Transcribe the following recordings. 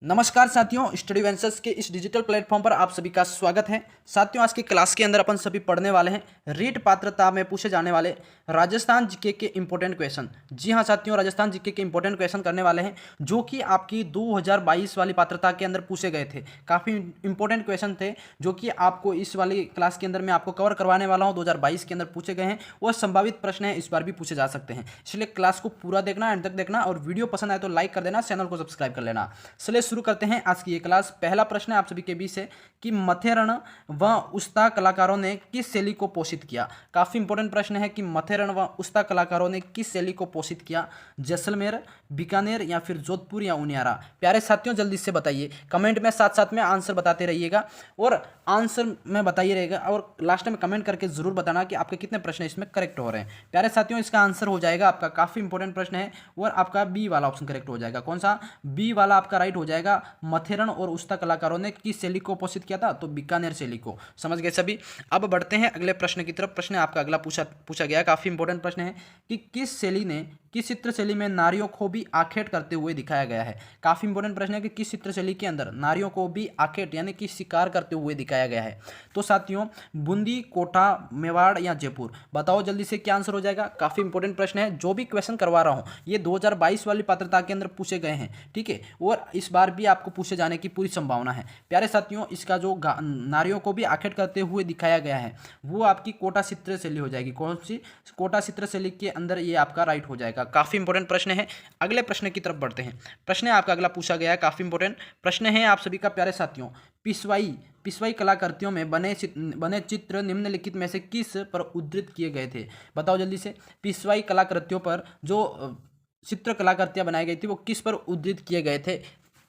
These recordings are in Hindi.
नमस्कार साथियों, स्टडी वेंचर्स के इस डिजिटल प्लेटफॉर्म पर आप सभी का स्वागत है। साथियों, आज की क्लास के अंदर अपन सभी पढ़ने वाले हैं रीट पात्रता में पूछे जाने वाले राजस्थान जीके के इंपॉर्टेंट क्वेश्चन। जी हाँ साथियों, राजस्थान जीके के इंपॉर्टेंट क्वेश्चन करने वाले हैं जो कि आपकी 2022 वाली पात्रता के अंदर पूछे गए थे। काफ़ी इंपॉर्टेंट क्वेश्चन थे जो कि आपको इस वाली क्लास के अंदर मैं आपको कवर करवाने वाला हूँ। 2022 के अंदर पूछे गए हैं और संभावित प्रश्न है इस बार भी पूछे जा सकते हैं, इसलिए क्लास को पूरा देखना, एंड तक देखना, और वीडियो पसंद आए तो लाइक कर देना, चैनल को सब्सक्राइब कर लेना। चलिए शुरू करते हैं आज की ये क्लास। पहला प्रश्न है आप सभी के बीच से कि मथेरण व उस्ता कलाकारों ने किस शैली को पोषित किया। काफी इंपॉर्टेंट प्रश्न है कि मथेरण व उस्ता कलाकारों ने किस शैली को पोषित किया। जैसलमेर, बीकानेर या फिर जोधपुर या उनियारा। प्यारे साथियों जल्दी से बताइए, कमेंट में साथ साथ में आंसर बताते रहिएगा और आंसर में बताइए रहेगा, और लास्ट में कमेंट करके जरूर बताना कि आपके कितने प्रश्न इसमें करेक्ट हो रहे हैं। प्यारे साथियों, इसका आंसर हो जाएगा आपका, काफी इंपॉर्टेंट प्रश्न है, और आपका बी वाला ऑप्शन करेक्ट हो जाएगा। कौन सा? बी वाला आपका राइट हो जाएगा। मथेरण और उस्ता कलाकारों ने किस शैली को पोषित किया था? तो बीकानेर शैली को। समझ गए सभी। अब बढ़ते हैं अगले प्रश्न की तरफ। प्रश्न आपका अगला पूछा गया, काफी इंपॉर्टेंट प्रश्न है कि किस शैली ने, किस चित्र शैली में नारियों को भी आखेट करते हुए दिखाया गया है। काफी इंपॉर्टेंट प्रश्न है कि किस चित्र शैली के अंदर नारियों को भी आखेट यानी कि शिकार करते हुए दिखाया गया है। तो साथियों, बूंदी, कोटा, मेवाड़ या जयपुर। बताओ जल्दी से क्या आंसर हो जाएगा। काफी इंपॉर्टेंट प्रश्न है, जो भी क्वेश्चन करवा रहा हूं ये 2022 वाली पात्रता के अंदर पूछे गए हैं, ठीक है, और इस बार भी आपको पूछे जाने की पूरी संभावना है। प्यारे साथियों, इसका जो नारियों को भी आखेट करते हुए दिखाया गया है वो आपकी कोटा चित्र शैली हो जाएगी। कौन सी? कोटा चित्र शैली के अंदर ये आपका राइट हो जाएगा। काफी इंपॉर्टेंट प्रश्न है। अगले प्रश्न की तरफ बढ़ते हैं। प्रश्न आपका अगला पूछा गया है, काफी इंपॉर्टेंट प्रश्न है आप सभी का। प्यारे साथियों, पिछवाई कलाकृतियों में बने चित्र निम्नलिखित में से किस पर उद्धृत किए गए थे। बताओ जल्दी से। पिछवाई कलाकृतियों पर जो चित्र कलाकृतियां बनाई गई थी वो किस पर उद्धृत किए गए थे।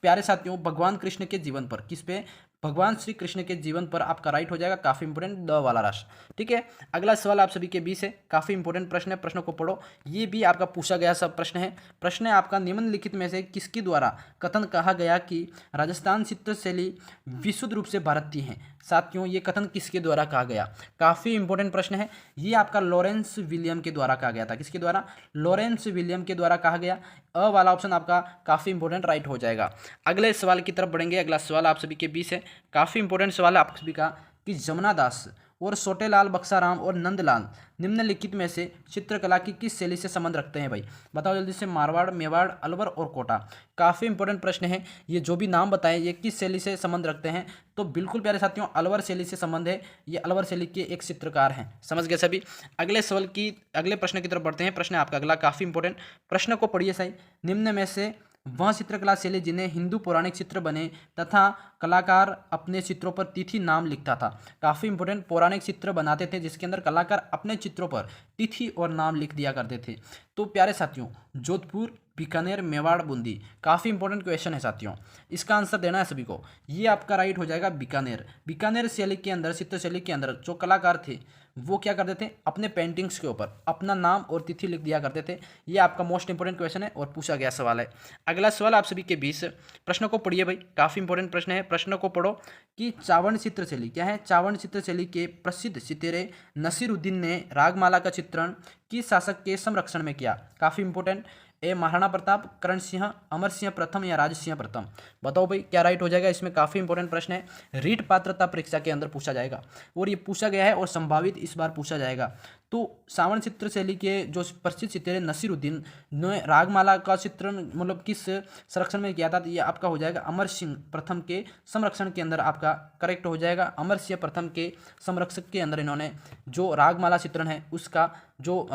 प्यारे साथियों, भगवान कृष्ण के जीवन पर। किस पे? भगवान श्री कृष्ण के जीवन पर आपका राइट हो जाएगा। काफी इंपोर्टेंट, द वाला राष्ट्र, ठीक है। अगला सवाल आप सभी के बीच है, काफी इंपोर्टेंट प्रश्न है, प्रश्न को पढ़ो। ये भी आपका पूछा गया सब प्रश्न है। प्रश्न है आपका, निम्नलिखित में से किसके द्वारा कथन कहा गया कि राजस्थान चित्र शैली विशुद्ध रूप से भारतीय है। साथियों, ये कथन किसके द्वारा कहा गया? काफी इंपोर्टेंट प्रश्न है। ये आपका लॉरेंस विलियम के द्वारा कहा गया था। किसके द्वारा? लॉरेंस विलियम के द्वारा कहा गया। अ वाला ऑप्शन आपका काफी इंपोर्टेंट राइट हो जाएगा। अगले सवाल की तरफ बढ़ेंगे। अगला सवाल आप सभी के बीच है, काफी इंपोर्टेंट सवाल है आप सभी का कि जमुना दास और छोटेलाल बक्साराम और नंदलाल निम्नलिखित में से चित्रकला की किस शैली से संबंध रखते हैं भाई। बताओ जल्दी से। मारवाड़, मेवाड़, अलवर और कोटा। काफी इंपोर्टेंट प्रश्न है। ये जो भी नाम बताएं ये किस शैली से संबंध रखते हैं, तो बिल्कुल प्यारे साथियों अलवर शैली से संबंध है। ये अलवर शैली के एक चित्रकार हैं। समझ गए सभी। अगले प्रश्न की तरफ बढ़ते हैं। प्रश्न आपका अगला काफी इंपोर्टेंट। प्रश्न को पढ़िए सही। निम्न में से वह चित्रकला शैली जिन्हें हिंदू पौराणिक चित्र बने तथा कलाकार अपने चित्रों पर तिथि नाम लिखता था। काफी इंपोर्टेंट, पौराणिक चित्र बनाते थे जिसके अंदर कलाकार अपने चित्रों पर तिथि और नाम लिख दिया करते थे। तो प्यारे साथियों, जोधपुर, बीकानेर, मेवाड़, बूंदी। काफी इंपोर्टेंट क्वेश्चन है साथियों, इसका आंसर देना है सभी को। ये आपका राइट हो जाएगा बीकानेर। बीकानेर शैली के अंदर, चित्र शैली के अंदर जो कलाकार थे वो क्या करते थे, अपने पेंटिंग्स के ऊपर अपना नाम और तिथि लिख दिया करते थे। ये आपका मोस्ट इंपोर्टेंट क्वेश्चन है और पूछा गया सवाल है। अगला सवाल आप सभी के बीच, प्रश्न को पढ़िए भाई, काफी इंपोर्टेंट प्रश्न है। प्रश्न को पढ़ो कि चावर्ण चित्र शैली क्या है। चावर्ण चित्र शैली के प्रसिद्ध सितारे नसीरुद्दीन ने रागमाला का चित्रण किस शासक के संरक्षण में किया। काफी इंपोर्टेंट। ए महाराणा प्रताप, करण सिंह, अमर सिंह प्रथम या राज सिंह प्रथम। बताओ भाई क्या राइट हो जाएगा। इसमें काफी इंपोर्टेंट प्रश्न है, रीट पात्रता परीक्षा के अंदर पूछा जाएगा और ये पूछा गया है और संभावित इस बार पूछा जाएगा। तो सावर्ण चित्र शैली के जो प्रसिद्ध सितारे नसीरुद्दीन ने रागमाला का चित्रण मतलब किस संरक्षण में किया था, तो ये आपका हो जाएगा अमर सिंह प्रथम के संरक्षण के अंदर आपका करेक्ट हो जाएगा। अमर सिंह प्रथम के संरक्षक के अंदर इन्होंने जो रागमाला चित्रण है उसका जो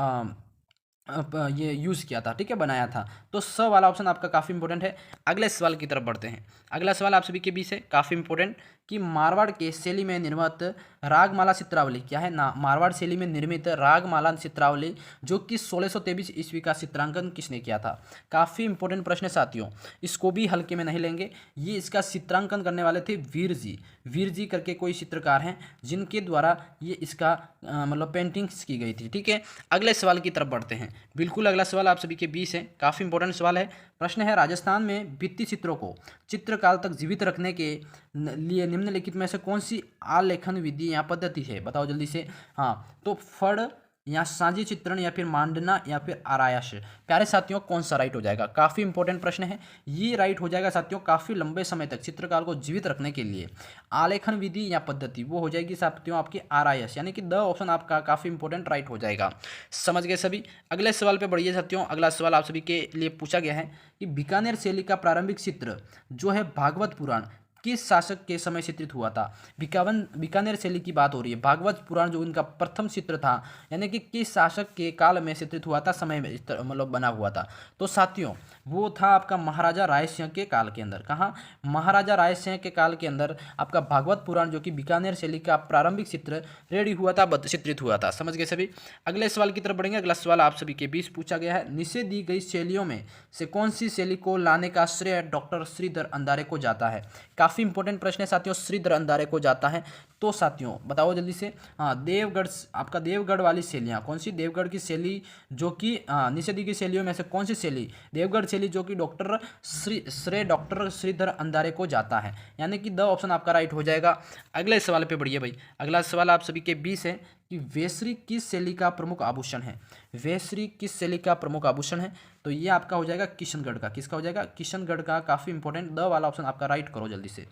ये यूज़ किया था, ठीक है, बनाया था। तो स वाला ऑप्शन आपका काफ़ी इंपोर्टेंट है। अगले सवाल की तरफ बढ़ते हैं। अगला सवाल आप सभी के बीच है, काफ़ी इंपोर्टेंट कि मारवाड़ के शैली में निर्मित रागमाला चित्रावली क्या है ना। मारवाड़ शैली में निर्मित रागमाला चित्रावली जो कि 1623 ईस्वी का चित्रांकन किसने किया था। काफ़ी इंपोर्टेंट प्रश्न है साथियों, इसको भी हल्के में नहीं लेंगे। ये इसका चित्रांकन करने वाले थे वीर जी करके कोई चित्रकार हैं जिनके द्वारा ये इसका मतलब पेंटिंग्स की गई थी, ठीक है। अगले सवाल की तरफ बढ़ते हैं। बिल्कुल अगला सवाल आप सभी के बीच है, काफ़ी इंपॉर्टेंट सवाल है। प्रश्न है, राजस्थान में भित्ति चित्रों को चित्रकाल तक जीवित रखने के लिए निम्नलिखित में से कौन सी आलेखन विधि या पद्धति है। बताओ जल्दी से। हाँ, तो फड़, या साझी चित्रण या फिर मांडना या फिर आरायश। प्यारे साथियों कौन सा राइट हो जाएगा? काफ़ी इंपॉर्टेंट प्रश्न है। ये राइट हो जाएगा साथियों काफ़ी लंबे समय तक चित्रकार को जीवित रखने के लिए आलेखन विधि या पद्धति, वो हो जाएगी साथियों आपकी आरायश, यानी कि द ऑप्शन आपका काफ़ी इंपॉर्टेंट राइट हो जाएगा। समझ गए सभी? अगले सवाल पे बढ़िए साथियों। अगला सवाल आप सभी के लिए पूछा गया है कि बीकानेर शैली का प्रारंभिक चित्र जो है भागवत पुराण किस शासक के समय चित्रित हुआ था? बीकानेर शैली की बात हो रही है। भागवत पुराण जो इनका प्रथम चित्र था, यानी कि किस शासक के काल में चित्रित हुआ था, समय में मतलब बना हुआ था? तो साथियों वो था आपका महाराजा राय सिंह के काल के अंदर। कहाँ? महाराजा राय सिंह के काल के अंदर आपका भागवत पुराण जो कि बीकानेर शैली का प्रारंभिक चित्र रेडी हुआ था, चित्रित हुआ था। समझ गए सभी? अगले सवाल की तरफ बढ़ेंगे। अगला सवाल आप सभी के बीच पूछा गया है, नीचे दी गई शैलियों में से कौन सी शैली को लाने का श्रेय डॉक्टर श्रीधर अंधारे को जाता है? काफ़ी इंपॉर्टेंट प्रश्न है साथियों, श्रीधर अंधारे को जाता है। तो साथियों बताओ जल्दी से। हाँ, देवगढ़, आपका देवगढ़ वाली शैलियाँ कौन सी? देवगढ़ की शैली जो कि नीचे दी गई शैलियों में से कौन सी शैली? देवगढ़ शैली जो कि डॉक्टर श्रीधर अंधारे को जाता है, यानी कि द ऑप्शन आपका राइट हो जाएगा। अगले सवाल पे बढ़िए भाई। अगला सवाल आप सभी के बीच है कि वेसरी किस शैली का प्रमुख आभूषण है? वेसरी किस शैली का प्रमुख आभूषण है? तो ये आपका हो जाएगा किशनगढ़ का। किसका हो जाएगा? किशनगढ़ का। काफ़ी इंपॉर्टेंट, द वाला ऑप्शन आपका राइट करो जल्दी से।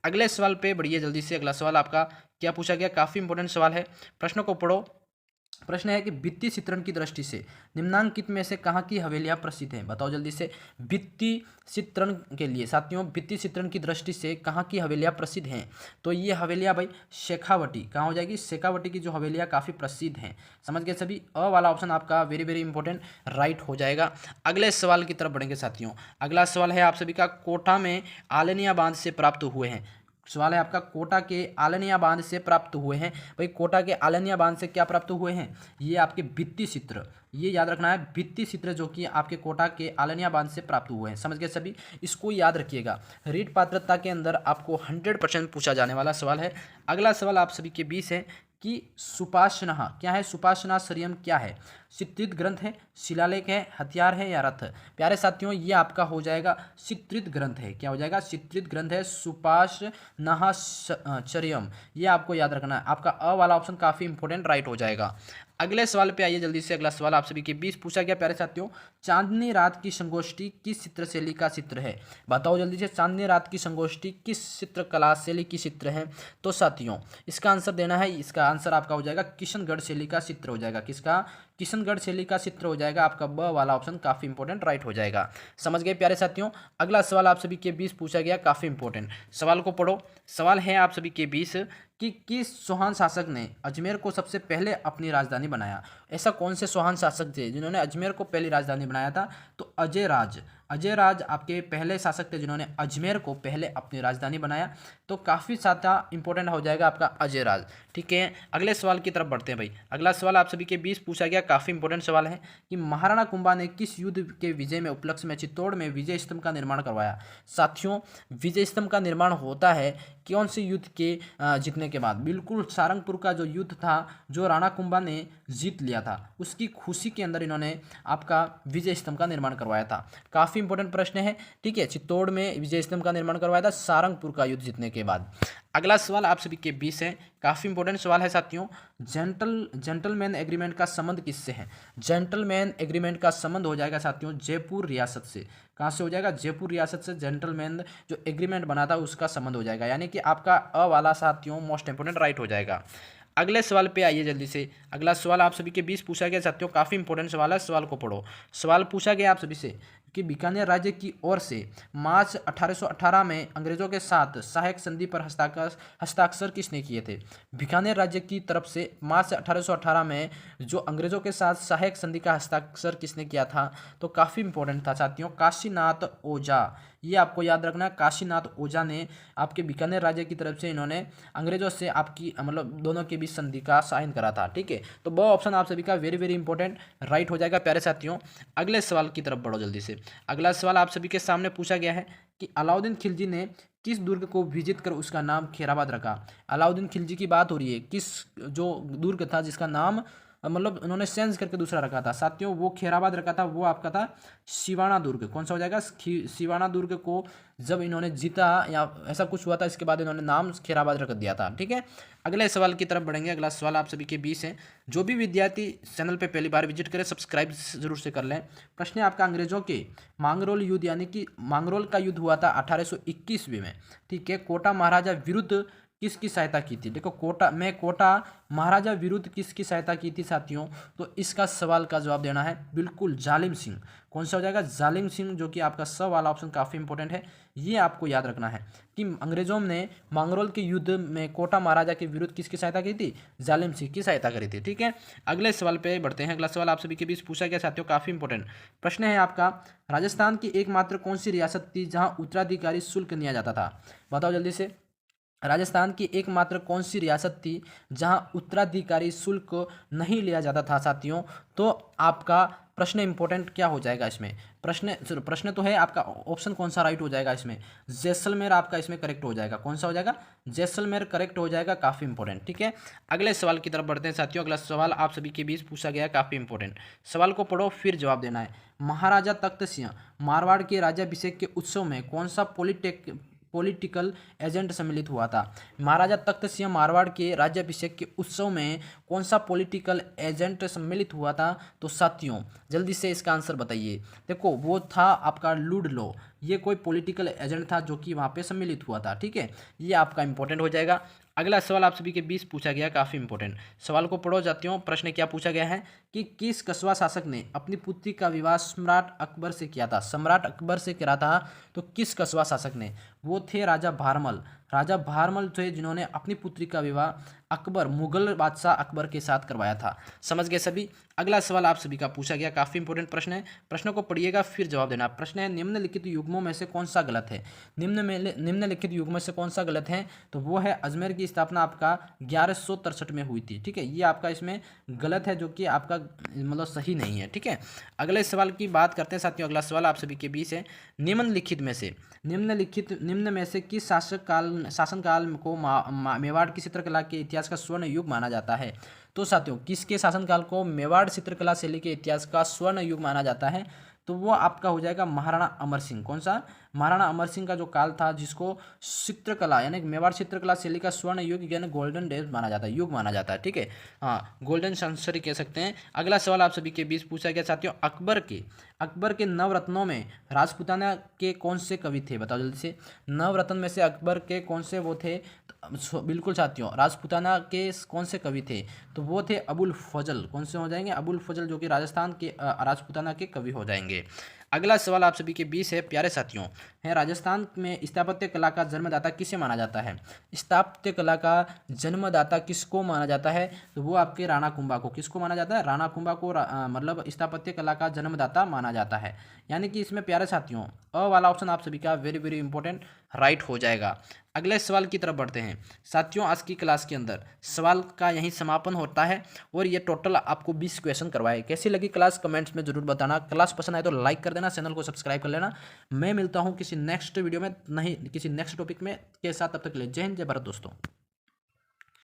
अगले सवाल पे बढ़िए जल्दी से। अगला सवाल आपका क्या पूछा गया? काफ़ी इंपॉर्टेंट सवाल है, प्रश्नों को पढ़ो। प्रश्न है कि भित्ति चित्रण की दृष्टि से निम्नांकित में से कहाँ की हवेलियाँ प्रसिद्ध हैं? बताओ जल्दी से। भित्ति चित्रण के लिए साथियों, भित्ति चित्रण की दृष्टि से कहाँ की हवेलियाँ प्रसिद्ध हैं? तो ये हवेलियाँ भाई शेखावटी। कहाँ हो जाएगी? शेखावटी की जो हवेलियाँ काफ़ी प्रसिद्ध हैं। समझ गए सभी? अ वाला ऑप्शन आपका वेरी वेरी इंपॉर्टेंट राइट हो जाएगा। अगले सवाल की तरफ बढ़ेंगे साथियों। अगला सवाल है आप सभी का, कोटा में आलनिया बांध से प्राप्त हुए हैं। सवाल है आपका, कोटा के आलनिया बांध से प्राप्त हुए हैं। भाई कोटा के आलनिया बांध से क्या प्राप्त हुए हैं? ये आपके भित्ति चित्र, ये याद रखना है, भित्ति चित्र जो कि आपके कोटा के आलनिया बांध से प्राप्त हुए हैं। समझ गए सभी? इसको याद रखिएगा। रीट पात्रता के अंदर आपको 100% पूछा जाने वाला सवाल है। अगला सवाल आप सभी के बीच है कि सुपाशना क्या है? सुपाशना श्रियम क्या है? चित्रित ग्रंथ है, शिलालेख है, हथियार है या रथ? प्यारे साथियों ये आपका हो जाएगा चित्रित ग्रंथ है। क्या हो जाएगा? चित्रित ग्रंथ है, सुपाशनाश्चर्यम। ये आपको याद रखना है। आपका अ वाला ऑप्शन काफ़ी इंपॉर्टेंट राइट हो जाएगा। अगले सवाल पे आइए जल्दी से। अगला सवाल आप सभी के बीच पूछा गया प्यारे साथियों, चांदनी रात की संगोष्ठी किस चित्र शैली का चित्र है? बताओ जल्दी से। चांदनी रात की संगोष्ठी किस चित्रकला शैली की चित्र है? तो साथियों इसका आंसर देना है। इसका आंसर आपका हो जाएगा किशनगढ़ शैली का चित्र हो जाएगा। किसका? किशनगढ़ शैली का चित्र हो जाएगा। आपका ब वाला ऑप्शन काफ़ी इंपॉर्टेंट राइट हो जाएगा। समझ गए प्यारे साथियों? अगला सवाल आप सभी के बीच पूछा गया, काफ़ी इंपॉर्टेंट सवाल को पढ़ो। सवाल है आप सभी के बीच कि किस चौहान शासक ने अजमेर को सबसे पहले अपनी राजधानी बनाया? ऐसा कौन से चौहान शासक थे जिन्होंने अजमेर को पहली राजधानी बनाया था? तो अजय राज। अजय राज आपके पहले शासक थे जिन्होंने अजमेर को पहले अपनी राजधानी बनाया। तो काफ़ी ज़्यादा इंपॉर्टेंट हो जाएगा आपका अजय राज। ठीक है, अगले सवाल की तरफ बढ़ते हैं भाई। अगला सवाल आप सभी के बीच पूछा गया, काफ़ी इंपॉर्टेंट सवाल है कि महाराणा कुंभा ने किस युद्ध के विजय में उपलक्ष्य में चित्तौड़ में विजय स्तंभ का निर्माण करवाया? साथियों विजय स्तंभ का निर्माण होता है कौन से युद्ध के जीतने के बाद? बिल्कुल सारंगपुर का जो युद्ध था जो राणा कुंभा ने जीत लिया था, उसकी खुशी के अंदर इन्होंने आपका विजय स्तंभ का निर्माण करवाया था। काफ़ी इंपॉर्टेंट प्रश्न है। ठीक है, चित्तौड़ में विजय स्तंभ का निर्माण करवाया था सारंगपुर का युद्ध जीतने के बाद। अगला सवाल आप सभी के बीच है, काफ़ी इंपॉर्टेंट सवाल है साथियों, जेंटलमैन एग्रीमेंट का संबंध किससे है? जेंटलमैन एग्रीमेंट का संबंध हो जाएगा साथियों जयपुर रियासत से। कहाँ से हो जाएगा? जयपुर रियासत से जेंटलमैन जो एग्रीमेंट बना था उसका संबंध हो जाएगा, यानी कि आपका अ वाला साथियों मोस्ट इंपॉर्टेंट राइट हो जाएगा। अगले सवाल पे आइए जल्दी से। अगला सवाल आप सभी के बीच पूछा गया साथियों, काफ़ी इंपॉर्टेंट सवाल है, सवाल को पढ़ो। सवाल पूछा गया आप सभी से कि बीकानेर राज्य की ओर से मार्च 1818 में अंग्रेजों के साथ सहायक संधि पर हस्ताक्षर किसने किए थे? बीकानेर राज्य की तरफ से मार्च 1818 में जो अंग्रेजों के साथ सहायक संधि का हस्ताक्षर किसने किया था? तो काफ़ी इंपॉर्टेंट था साथियों, काशीनाथ ओझा। ये आपको याद रखना है, काशीनाथ ओझा ने आपके बीकानेर राज्य की तरफ से इन्होंने अंग्रेजों से आपकी मतलब दोनों के बीच संधि का साइन करा था। ठीक है, तो वो ऑप्शन आप सभी का वेरी वेरी इंपॉर्टेंट राइट हो जाएगा प्यारे साथियों। अगले सवाल की तरफ बढ़ो जल्दी से। अगला सवाल आप सभी के सामने पूछा गया है कि अलाउद्दीन खिलजी ने किस दुर्ग को विजिट कर उसका नाम खैराबाद रखा? अलाउद्दीन खिलजी की बात हो रही है, किस जो दुर्ग था जिसका नाम मतलब उन्होंने चेंज करके दूसरा रखा था साथियों, वो खैराबाद रखा था, वो आपका था सिवाना दुर्ग। कौन सा हो जाएगा? सिवाना दुर्ग को जब इन्होंने जीता या ऐसा कुछ हुआ था, इसके बाद इन्होंने नाम खैराबाद रख दिया था। ठीक है, अगले सवाल की तरफ बढ़ेंगे। अगला सवाल आप सभी के बीच है। जो भी विद्यार्थी चैनल पे पहली बार विजिट करें, सब्सक्राइब जरूर से कर लें। प्रश्न है आपका, अंग्रेजों के मांगरोल युद्ध यानी कि मांगरोल का युद्ध हुआ था 1821 में। ठीक है, कोटा महाराजा विरुद्ध किसकी सहायता की थी? देखो, कोटा महाराजा विरुद्ध किसकी सहायता की थी साथियों? तो इसका सवाल का जवाब देना है बिल्कुल जालिम सिंह। कौन सा हो जाएगा? जालिम सिंह, जो कि आपका स वाला ऑप्शन काफ़ी इंपॉर्टेंट है, ये आपको याद रखना है कि अंग्रेजों ने मांगरोल के युद्ध में कोटा महाराजा के विरुद्ध किसकी सहायता की थी? जालिम सिंह की सहायता करी थी। ठीक है, अगले सवाल पे बढ़ते हैं। अगला सवाल आप सभी के बीच पूछा गया साथियों, काफ़ी इंपॉर्टेंट प्रश्न है आपका। राजस्थान की एकमात्र कौन सी रियासत थी जहां उत्तराधिकारी शुल्क लिया जाता था? बताओ जल्दी से। राजस्थान की एकमात्र कौन सी रियासत थी जहां उत्तराधिकारी शुल्क नहीं लिया जाता था साथियों? तो आपका प्रश्न इंपॉर्टेंट क्या हो जाएगा इसमें? प्रश्न तो है आपका, ऑप्शन कौन सा राइट हो जाएगा इसमें? जैसलमेर आपका इसमें करेक्ट हो जाएगा। कौन सा हो जाएगा? जैसलमेर करेक्ट हो जाएगा, काफ़ी इंपॉर्टेंट। ठीक है, अगले सवाल की तरफ बढ़ते हैं साथियों। अगला सवाल आप सभी के बीच पूछा गया है, काफ़ी इंपॉर्टेंट। सवाल को पढ़ो फिर जवाब देना है। महाराजा तख्त सिंह मारवाड़ के राज्याभिषेक के उत्सव में कौन सा पॉलिटिकल एजेंट सम्मिलित हुआ था? महाराजा तख्त सिंह मारवाड़ के राज्याभिषेक के उत्सव में कौन सा पॉलिटिकल एजेंट सम्मिलित हुआ था? तो साथियों जल्दी से इसका आंसर बताइए। देखो, वो था आपका लुडलो, ये कोई पॉलिटिकल एजेंट था जो कि वहाँ पे सम्मिलित हुआ था। ठीक है, ये आपका इंपॉर्टेंट हो जाएगा। अगला सवाल आप सभी के बीच पूछा गया, काफ़ी इंपॉर्टेंट सवाल को पढ़ो जातियों। प्रश्न क्या पूछा गया है कि किस कस्बा शासक ने अपनी पुत्री का विवाह सम्राट अकबर से किया था? सम्राट अकबर से करा था, तो किस कस्बा शासक ने? वो थे राजा भारमल। राजा भारमल थे जिन्होंने अपनी पुत्री का विवाह अकबर, मुगल बादशाह अकबर के साथ करवाया था। समझ गए सभी? अगला सवाल आप सभी का पूछा गया, काफ़ी इंपॉर्टेंट प्रश्न है, प्रश्न को पढ़िएगा फिर जवाब देना। प्रश्न है, निम्नलिखित युग्मों में से कौन सा गलत है? निम्नलिखित युग्म में से कौन सा गलत है? तो वो है अजमेर की स्थापना आपका 1163 में हुई थी। ठीक है, ये आपका इसमें गलत है, जो कि आपका मतलब सही नहीं है। ठीक है, अगले सवाल की बात करते हैं साथियों। अगला सवाल आप सभी के बीच है। निम्न में से किस शासनकाल को मेवाड़ की चित्रकला के इतिहास का स्वर्ण युग माना जाता है? तो साथियों, किसके शासनकाल को मेवाड़ चित्रकला शैली के इतिहास का स्वर्ण युग माना जाता है? तो वो आपका हो जाएगा महाराणा अमर सिंह। कौन सा? महाराणा अमर सिंह का जो काल था, जिसको चित्रकला यानी मेवाड़ चित्रकला शैली का स्वर्ण युग यानी गोल्डन डेज माना जाता है, युग माना जाता है। ठीक है, हाँ, गोल्डन सेंचुरी कह सकते हैं। अगला सवाल आप सभी के बीच पूछा गया साथियों, अकबर के नवरत्नों में राजपूताना के कौन से कवि थे? बताओ जल्दी से। नवरत्न में से अकबर के कौन से वो थे? बिल्कुल साथियों, राजपूताना के कौन से कवि थे? तो वो थे अबुल फजल। कौन से हो जाएंगे? अबुल फजल, जो कि राजस्थान के राजपूताना के कवि हो जाएंगे। अगला सवाल आप सभी के बीच है प्यारे साथियों, है राजस्थान में स्थापत्य कला का जन्मदाता किसे माना जाता है? स्थापत्य कला का जन्मदाता किसको माना जाता है? तो वो आपके राणा कुंभा को। किसको माना जाता है? राणा कुंभा को मतलब स्थापत्य कला का जन्मदाता माना जाता है। यानी कि इसमें प्यारे साथियों अ वाला ऑप्शन आप सभी का वेरी वेरी इंपॉर्टेंट राइट हो जाएगा। अगले सवाल की तरफ बढ़ते हैं साथियों। आज की क्लास के अंदर सवाल का यहीं समापन होता है और ये टोटल आपको 20 क्वेश्चन करवाए। कैसी लगी क्लास कमेंट्स में जरूर बताना। क्लास पसंद आए तो लाइक कर देना, चैनल को सब्सक्राइब कर लेना। मैं मिलता हूँ किसी नेक्स्ट वीडियो में, नहीं किसी नेक्स्ट टॉपिक में के साथ। तब तक के लिए जय हिंद, जय भारत दोस्तों।